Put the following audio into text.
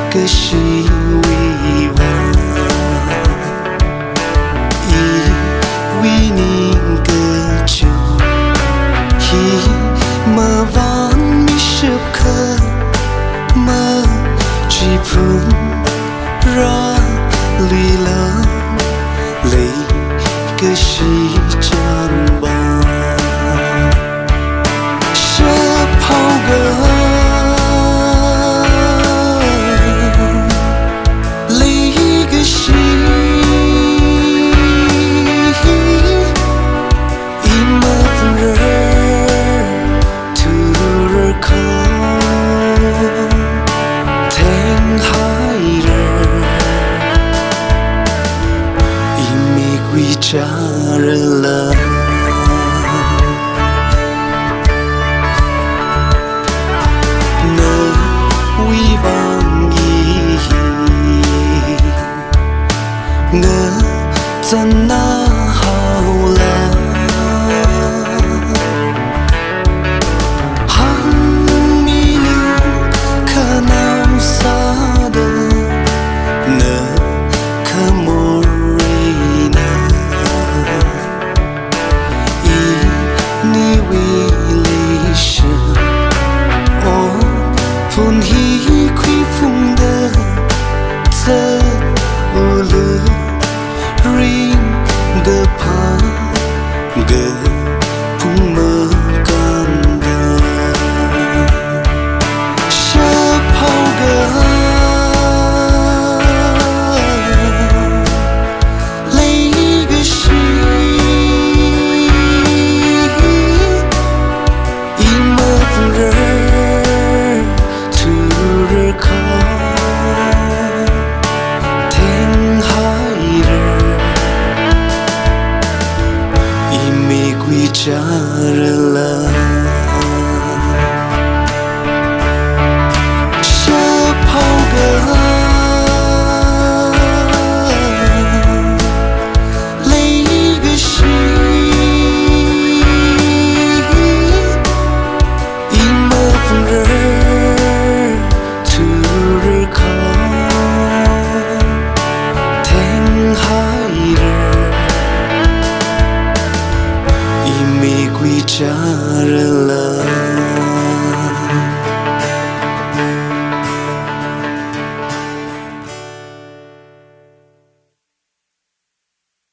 个希望，因为你个就一么晚米什克么只碰热绿了泪个西江吧，是跑个。家人了，我遗忘你，我在哪好了？还没留可闹啥的，我可没。风一吹风的走了 ring 的怕个不么干的是跑个累个心一么人家人了，是跑个累个心，一么人突然靠天海人。家人了。